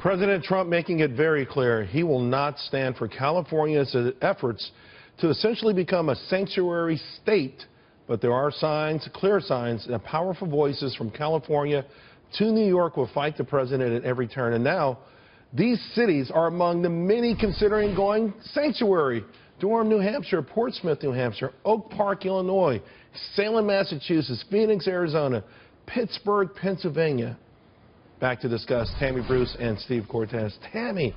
President Trump making it very clear he will not stand for California's efforts to essentially become a sanctuary state. But there are signs, clear signs, that powerful voices from California to New York will fight the president at every turn. And now, these cities are among the many considering going sanctuary. Durham, New Hampshire, Portsmouth, New Hampshire, Oak Park, Illinois, Salem, Massachusetts, Phoenix, Arizona, Pittsburgh, Pennsylvania. Back to discuss Tammy Bruce and Steve Cortes. Tammy,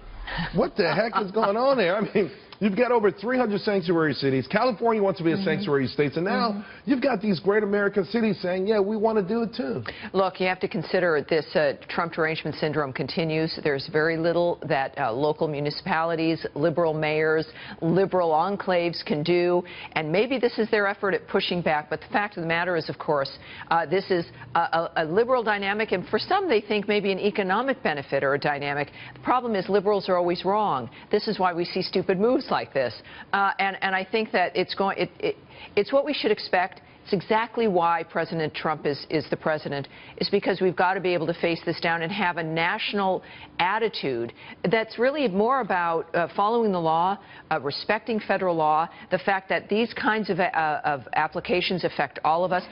what the heck is going on there? I mean, you've got over 300 sanctuary cities. California wants to be a sanctuary state, and now you've got these great American cities saying, yeah, we want to do it too. Look, you have to consider this Trump derangement syndrome continues. There's very little that local municipalities, liberal mayors, liberal enclaves can do, and maybe this is their effort at pushing back. But the fact of the matter is, of course, this is a liberal dynamic, and for some they think maybe an economic benefit or a dynamic. The problem is liberals are always wrong. This is why we see stupid moves like this, and I think that it's what we should expect. It's exactly why President Trump is the president, is because we've got to be able to face this down and have a national attitude that's really more about following the law, respecting federal law, the fact that these kinds of applications affect all of us.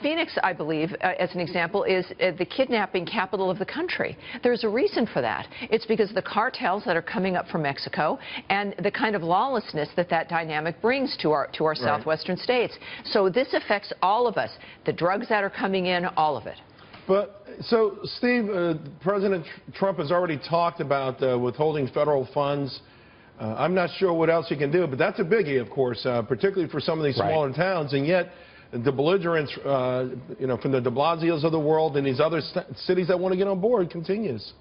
Phoenix, I believe, as an example, is the kidnapping capital of the country. There's a reason for that. It's because of the cartels that are coming up from Mexico and the kind of lawlessness that dynamic brings to our southwestern states. So this affects all of us. The drugs that are coming in, all of it. But so, Steve, President Trump has already talked about withholding federal funds. I'm not sure what else he can do, but that's a biggie, of course, particularly for some of these smaller towns. And yet, the belligerence, from the de Blasios of the world and these other cities that want to get on board continues.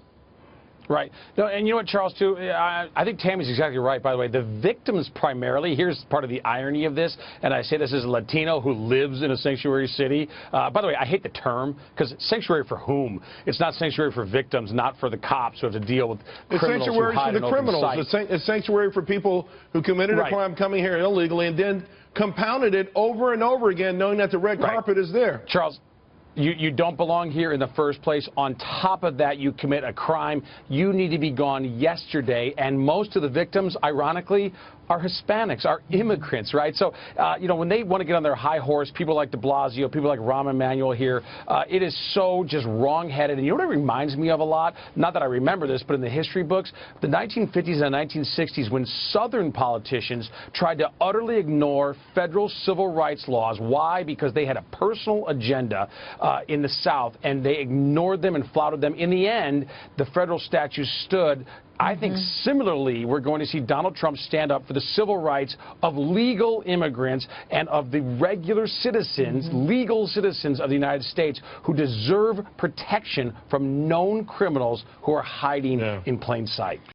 Right. No, and you know what, Charles, too, I think Tammy's exactly right, by the way. The victims primarily, here's part of the irony of this, and I say this as a Latino who lives in a sanctuary city. By the way, I hate the term, because sanctuary for whom? It's not sanctuary for victims, not for the cops who have to deal with criminals who hide in open sight. It's sanctuary for people who committed a crime coming here illegally and then compounded it over and over again, knowing that the red carpet is there. Charles, you don't belong here in the first place. On top of that, you commit a crime. You need to be gone yesterday. And most of the victims, ironically, are Hispanics, are immigrants, right? So, when they want to get on their high horse, people like de Blasio, people like Rahm Emanuel here, it is so just wrong-headed. And you know what it reminds me of a lot? Not that I remember this, but in the history books, the 1950s and 1960s, when Southern politicians tried to utterly ignore federal civil rights laws. Why? Because they had a personal agenda in the South, and they ignored them and flouted them. In the end, the federal statutes stood. I think similarly, we're going to see Donald Trump stand up for the civil rights of legal immigrants and of the regular citizens, legal citizens of the United States who deserve protection from known criminals who are hiding in plain sight.